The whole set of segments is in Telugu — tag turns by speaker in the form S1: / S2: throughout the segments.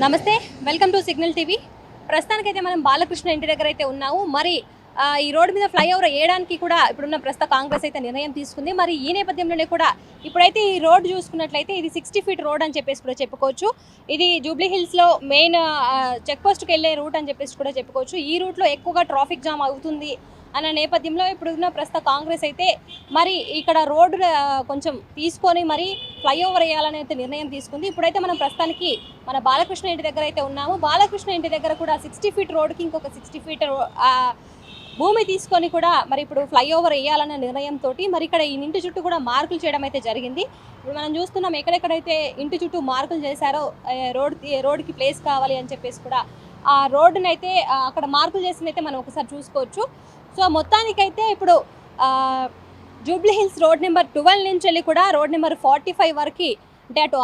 S1: నమస్తే, వెల్కమ్ టు సిగ్నల్ టీవీ. ప్రస్తుతానికైతే మనం బాలకృష్ణ ఇంటి దగ్గర అయితే ఉన్నాము. మరి ఈ రోడ్డు మీద ఫ్లైఓవర్ వేయడానికి కూడా ఇప్పుడున్న ప్రస్తుత కాంగ్రెస్ అయితే నిర్ణయం తీసుకుంది. మరి ఈ నేపథ్యంలోనే కూడా ఇప్పుడైతే ఈ రోడ్డు చూసుకున్నట్లయితే ఇది 60 ఫీట్ రోడ్ అని చెప్పేసి కూడా చెప్పుకోవచ్చు. ఇది జూబ్లీ హిల్స్లో మెయిన్ చెక్ పోస్ట్కి వెళ్ళే రూట్ అని చెప్పేసి కూడా చెప్పుకోవచ్చు. ఈ రూట్లో ఎక్కువగా ట్రాఫిక్ జామ్ అవుతుంది అన్న నేపథ్యంలో ఇప్పుడున్న ప్రస్తుత కాంగ్రెస్ అయితే మరి ఇక్కడ రోడ్డు కొంచెం తీసుకొని మరి ఫ్లైఓవర్ వేయాలని అయితే నిర్ణయం తీసుకుంది. ఇప్పుడైతే మనం ప్రస్తుతానికి మన బాలకృష్ణ ఇంటి దగ్గర అయితే ఉన్నాము. బాలకృష్ణ ఇంటి దగ్గర కూడా 60 ఫీట్ రోడ్డుకి ఇంకొక 60 ఫీట్ భూమి తీసుకొని కూడా మరి ఇప్పుడు ఫ్లైఓవర్ వేయాలన్న నిర్ణయంతో మరి ఇక్కడ ఈ ఇంటి చుట్టూ కూడా మార్కులు చేయడం అయితే జరిగింది. ఇప్పుడు మనం చూస్తున్నాం ఎక్కడెక్కడైతే ఇంటి చుట్టూ మార్కులు చేశారో రోడ్డుకి ప్లేస్ కావాలి అని చెప్పేసి కూడా ఆ రోడ్డుని అయితే అక్కడ మార్కులు చేసింది అయితే మనం ఒకసారి చూసుకోవచ్చు. సో మొత్తానికైతే ఇప్పుడు జూబ్లీ హిల్స్ రోడ్ నెంబర్ 12 నుంచి వెళ్ళి కూడా రోడ్ నెంబర్ 45 వరకు అంటే అటు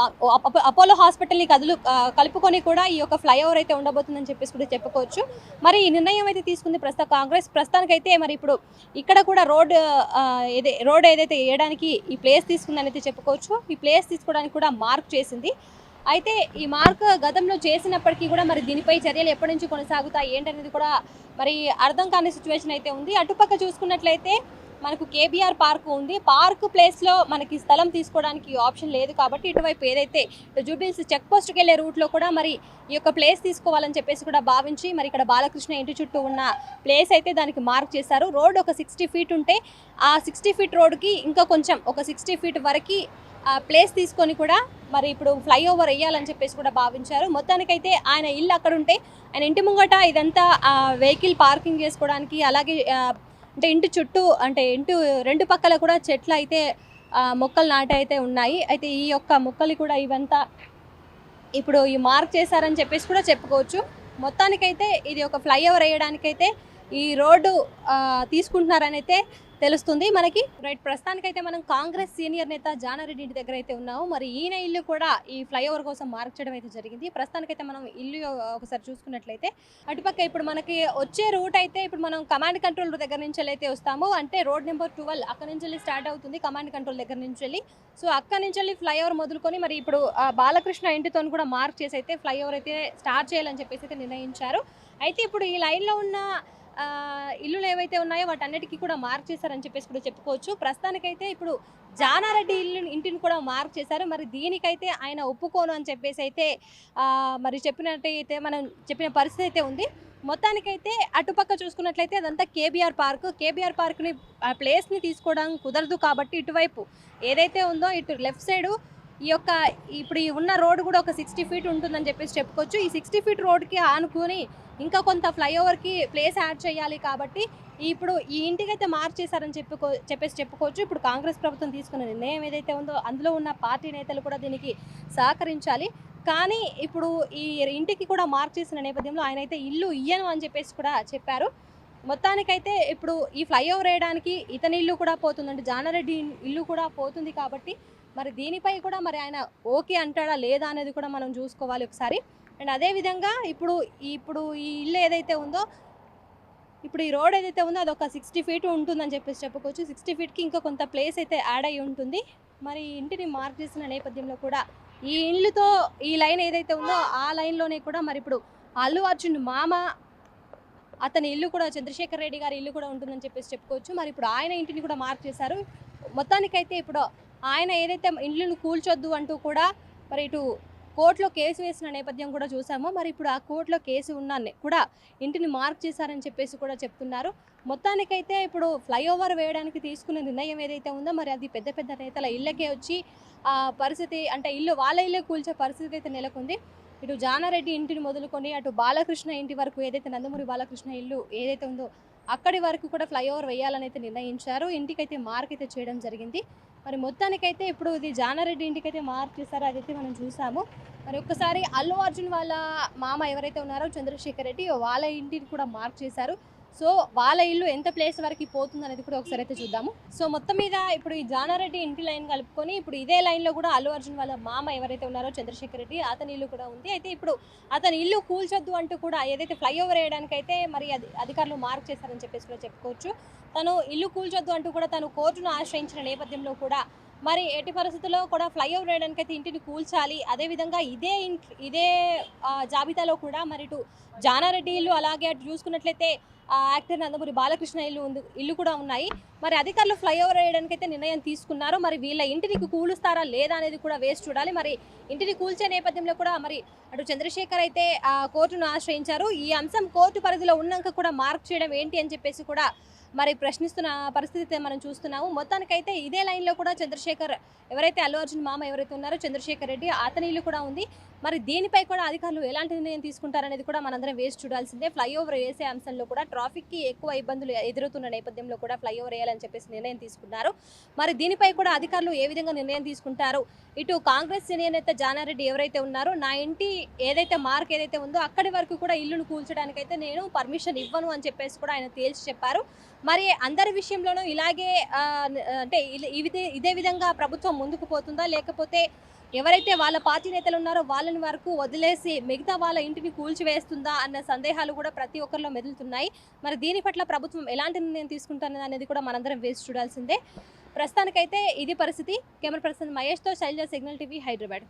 S1: అపోలో హాస్పిటల్ని కలుపుకొని కూడా ఈ యొక్క ఫ్లైఓవర్ అయితే ఉండబోతుందని చెప్పేసి కూడా చెప్పుకోవచ్చు. మరి ఈ నిర్ణయం అయితే తీసుకుంది ప్రస్తుత కాంగ్రెస్. ప్రస్తుతానికైతే మరి ఇప్పుడు ఇక్కడ కూడా రోడ్ ఏదైతే వేయడానికి ఈ ప్లేస్ తీసుకుందని అయితే చెప్పుకోవచ్చు. ఈ ప్లేస్ తీసుకోవడానికి కూడా మార్క్ చేసింది. అయితే ఈ మార్క్ గతంలో చేసినప్పటికీ కూడా మరి దీనిపై చర్యలు ఎప్పటి నుంచి కొనసాగుతాయి ఏంటనేది కూడా మరి అర్థం కాని సిచ్యువేషన్ అయితే ఉంది. అటుపక్క చూసుకున్నట్లయితే మనకు కేబీఆర్ పార్క్ ఉంది. పార్క్ ప్లేస్లో మనకి స్థలం తీసుకోవడానికి ఆప్షన్ లేదు కాబట్టి ఇటువైపు ఏదైతే జూబ్లీహిల్స్ చెక్ పోస్ట్కి వెళ్ళే రూట్లో కూడా మరి ఈ యొక్క ప్లేస్ తీసుకోవాలని చెప్పేసి కూడా భావించి మరి ఇక్కడ బాలకృష్ణ ఇంటి చుట్టూ ఉన్న ప్లేస్ అయితే దానికి మార్క్ చేశారు. రోడ్ ఒక 60 ఫీట్ ఉంటే ఆ 60 ఫీట్ రోడ్కి ఇంకా కొంచెం ఒక 60 ఫీట్ వరకు ప్లేస్ తీసుకొని కూడా మరి ఇప్పుడు ఫ్లైఓవర్ వేయాలని చెప్పేసి కూడా భావించారు. మొత్తానికైతే ఆయన ఇల్లు అక్కడ ఉంటే ఆయన ఇంటి ముంగట ఇదంతా వెహికల్ పార్కింగ్ చేసుకోవడానికి అలాగే అంటే ఇంటి చుట్టూ అంటే ఇంటి రెండు పక్కల కూడా చెట్లు అయితే మొక్కలు నాటి అయితే ఉన్నాయి. అయితే ఈ యొక్క మొక్కలు కూడా ఇవంతా ఇప్పుడు ఈ మార్క్ చేశారని చెప్పేసి కూడా చెప్పుకోవచ్చు. మొత్తానికైతే ఇది ఒక ఫ్లైఓవర్ వేయడానికైతే ఈ రోడ్డు తీసుకుంటున్నారని అయితే తెలుస్తుంది మనకి. రైట్, ప్రస్తుతానికైతే మనం కాంగ్రెస్ సీనియర్ నేత జానారెడ్డి ఇంటి దగ్గర అయితే ఉన్నాము. మరి ఈయన ఇల్లు కూడా ఈ ఫ్లైఓవర్ కోసం మార్క్ చేయడం అయితే జరిగింది. ప్రస్తుతానికైతే మనం ఇల్లు ఒకసారి చూసుకున్నట్లయితే అటుపక్క ఇప్పుడు మనకి వచ్చే రూట్ అయితే ఇప్పుడు మనం కమాండ్ కంట్రోల్ దగ్గర నుంచి అయితే వస్తాము. అంటే రోడ్ నెంబర్ 12 అక్కడ నుంచి వెళ్ళి స్టార్ట్ అవుతుంది కమాండ్ కంట్రోల్ దగ్గర నుంచి వెళ్ళి. సో అక్కడ నుంచి వెళ్ళి ఫ్లైఓవర్ మొదలుకొని మరి ఇప్పుడు బాలకృష్ణ ఇంటితో కూడా మార్క్ చేసి అయితే ఫ్లైఓవర్ అయితే స్టార్ట్ చేయాలని చెప్పేసి అయితే నిర్ణయించారు. అయితే ఇప్పుడు ఈ లైన్లో ఉన్న ఇల్లులు ఏవైతే ఉన్నాయో వాటన్నిటికీ కూడా మార్క్ చేశారని చెప్పేసి కూడా చెప్పుకోవచ్చు. ప్రస్తుతానికైతే ఇప్పుడు జానారెడ్డి ఇంటిని కూడా మార్క్ చేశారు. మరి దీనికైతే ఆయన ఒప్పుకోను అని చెప్పేసి అయితే మరి చెప్పినట్టయితే మనం చెప్పిన పరిస్థితి అయితే ఉంది. మొత్తానికైతే అటుపక్క చూసుకున్నట్లయితే అదంతా కేబీఆర్ పార్క్ని ప్లేస్ని తీసుకోవడం కుదరదు కాబట్టి ఇటువైపు ఏదైతే ఉందో ఇటు లెఫ్ట్ సైడు ఈ యొక్క ఇప్పుడు ఈ ఉన్న రోడ్డు కూడా ఒక 60 ఫీట్ ఉంటుందని చెప్పేసి చెప్పుకోవచ్చు. ఈ 60 ఫీట్ రోడ్కి ఆనుకుని ఇంకా కొంత ఫ్లైఓవర్కి ప్లేస్ యాడ్ చేయాలి కాబట్టి ఇప్పుడు ఈ ఇంటికైతే మార్క్ చేశారని చెప్పేసి చెప్పుకోవచ్చు. ఇప్పుడు కాంగ్రెస్ ప్రభుత్వం తీసుకున్న నిర్ణయం ఏదైతే ఉందో అందులో ఉన్న పార్టీ నేతలు కూడా దీనికి సహకరించాలి. కానీ ఇప్పుడు ఈ ఇంటికి కూడా మార్క్ చేసిన నేపథ్యంలో ఆయన అయితే ఇల్లు ఇయ్యను అని చెప్పేసి కూడా చెప్పారు. మొత్తానికైతే ఇప్పుడు ఈ ఫ్లైఓవర్ వేయడానికి ఇతని ఇల్లు కూడా పోతుందంటే జానారెడ్డి ఇల్లు కూడా పోతుంది కాబట్టి మరి దీనిపై కూడా మరి ఆయన ఓకే అంటాడా లేదా అనేది కూడా మనం చూసుకోవాలి ఒకసారి. అండ్ అదేవిధంగా ఇప్పుడు ఈ ఇల్లు ఏదైతే ఉందో ఇప్పుడు ఈ రోడ్ ఏదైతే ఉందో అది ఒక 60 ఫీట్ ఉంటుందని చెప్పేసి చెప్పుకోవచ్చు. 60 ఫీట్కి ఇంకా కొంత ప్లేస్ అయితే యాడ్ అయ్యి ఉంటుంది. మరి ఇంటిని మార్క్ చేసిన నేపథ్యంలో కూడా ఈ ఇల్లుతో ఈ లైన్ ఏదైతే ఉందో ఆ లైన్లోనే కూడా మరి ఇప్పుడు అల్లు అర్జున్ మామ అతని ఇల్లు కూడా చంద్రశేఖర్ రెడ్డి గారి ఇల్లు కూడా ఉంటుందని చెప్పేసి చెప్పుకోవచ్చు. మరి ఇప్పుడు ఆయన ఇంటిని కూడా మార్క్ చేశారు. మొత్తానికైతే ఇప్పుడు ఆయన ఏదైతే ఇల్లును కూల్చొద్దు అంటూ కూడా మరి ఇటు కోర్టులో కేసు వేసిన నేపథ్యం కూడా చూసాము. మరి ఇప్పుడు ఆ కోర్టులో కేసు ఉన్నానే కూడా ఇంటిని మార్క్ చేశారని చెప్పేసి కూడా చెప్తున్నారు. మొత్తానికైతే ఇప్పుడు ఫ్లైఓవర్ వేయడానికి తీసుకున్న నిర్ణయం ఏదైతే ఉందో మరి అది పెద్ద పెద్ద నేతల ఇళ్ళకే వచ్చి ఆ పరిస్థితి అంటే వాళ్ళ ఇల్లే కూల్చే పరిస్థితి అయితే నెలకొంది. ఇటు జానారెడ్డి ఇంటిని మొదలుకొని అటు బాలకృష్ణ ఇంటి వరకు ఏదైతే నందమూరి బాలకృష్ణ ఇల్లు ఏదైతే ఉందో అక్కడి వరకు కూడా ఫ్లైఓవర్ వేయాలని అయితే నిర్ణయించారు. ఇంటికైతే మార్క్ అయితే చేయడం జరిగింది. మరి మొత్తానికైతే ఇప్పుడు ఇది జానారెడ్డి ఇంటికైతే మార్క్ చేశారో అదైతే మనం చూసాము. మరి ఒక్కసారి అల్లు అర్జున్ వాళ్ళ మామ ఎవరైతే ఉన్నారో చంద్రశేఖర్ రెడ్డి వాళ్ళ ఇంటిని కూడా మార్క్ చేశారు. సో వాళ్ళ ఇల్లు ఎంత ప్లేస్ వరకు పోతుంది అనేది కూడా ఒకసారి అయితే చూద్దాము. సో మొత్తం మీద ఇప్పుడు ఈ జానారెడ్డి ఇంటి లైన్ కలుపుకొని ఇప్పుడు ఇదే లైన్లో కూడా అల్లు అర్జున్ వాళ్ళ మామ ఎవరైతే ఉన్నారో చంద్రశేఖర్ రెడ్డి అతని ఇల్లు కూడా ఉంది. అయితే ఇప్పుడు అతని ఇల్లు కూల్చొద్దు అంటూ కూడా ఏదైతే ఫ్లైఓవర్ వేయడానికి అయితే మరి అధికారులు మార్క్ చేశారని చెప్పేసి కూడా చెప్పుకోవచ్చు. తను ఇల్లు కూల్చొద్దు అంటూ కూడా తను కోర్టును ఆశ్రయించిన నేపథ్యంలో కూడా మరి ఎట్టి పరిస్థితుల్లో కూడా ఫ్లైఓవర్ వేయడానికి అయితే ఇంటిని కూల్చాలి. అదేవిధంగా ఇదే జాబితాలో కూడా మరి ఇటు జానారెడ్డి ఇల్లు, అలాగే అటు చూసుకున్నట్లయితే యాక్టర్ నందమూరి బాలకృష్ణ ఇల్లు కూడా ఉన్నాయి. మరి అధికారులు ఫ్లైఓవర్ వేయడానికి అయితే నిర్ణయం తీసుకున్నారు. మరి వీళ్ళ ఇంటిని కూలుస్తారా లేదా అనేది కూడా వేసి చూడాలి. మరి ఇంటిని కూల్చే నేపథ్యంలో కూడా మరి అటు చంద్రశేఖర్ అయితే కోర్టును ఆశ్రయించారు. ఈ అంశం కోర్టు పరిధిలో ఉన్నాక కూడా మార్క్ చేయడం ఏంటి అని చెప్పేసి కూడా మరి ప్రశ్నిస్తున్న పరిస్థితి మనం చూస్తున్నాము. మొత్తానికైతే ఇదే లైన్లో కూడా చంద్రశేఖర్, ఎవరైతే అల్లు అర్జున్ మామ ఎవరైతే ఉన్నారో చంద్రశేఖర్ రెడ్డి, అతని ఇల్లు కూడా ఉంది. మరి దీనిపై కూడా అధికారులు ఎలాంటి నిర్ణయం తీసుకుంటారనేది కూడా మనందరం వేసి చూడాల్సిందే. ఫ్లైఓవర్ వేసే అంశంలో కూడా ట్రాఫిక్కి ఎక్కువ ఇబ్బందులు ఎదురవుతున్న నేపథ్యంలో కూడా ఫ్లైఓవర్ వేయాలని చెప్పేసి నిర్ణయం తీసుకున్నారు. మరి దీనిపై కూడా అధికారులు ఏ విధంగా నిర్ణయం తీసుకుంటారు? ఇటు కాంగ్రెస్ సీనియర్ నేత జానారెడ్డి ఎవరైతే ఉన్నారో, నా ఇంటి ఏదైతే మార్క్ ఏదైతే ఉందో అక్కడి వరకు కూడా ఇల్లును కూల్చడానికైతే నేను పర్మిషన్ ఇవ్వను అని చెప్పేసి కూడా ఆయన తేల్చి చెప్పారు. మరి అందరి విషయంలోనూ ఇలాగే అంటే ఇదే విధంగా ప్రభుత్వం ముందుకు పోతుందా, లేకపోతే ఎవరైతే వాళ్ళ పార్టీ నేతలు ఉన్నారో వాళ్ళని వరకు వదిలేసి మిగతా వాళ్ళ ఇంటిని కూల్చివేస్తుందా అన్న సందేహాలు కూడా ప్రతి ఒక్కరిలో మెదులుతున్నాయి. మరి దీని పట్ల ప్రభుత్వం ఎలాంటి నిర్ణయం తీసుకుంటున్నది అనేది కూడా మనందరం వేసి చూడాల్సిందే. ప్రస్తుతానికైతే ఇది పరిస్థితి. కెమెరా పర్సన్ మహేష్తో శైలజ, సిగ్నల్ టీవీ, హైదరాబాద్.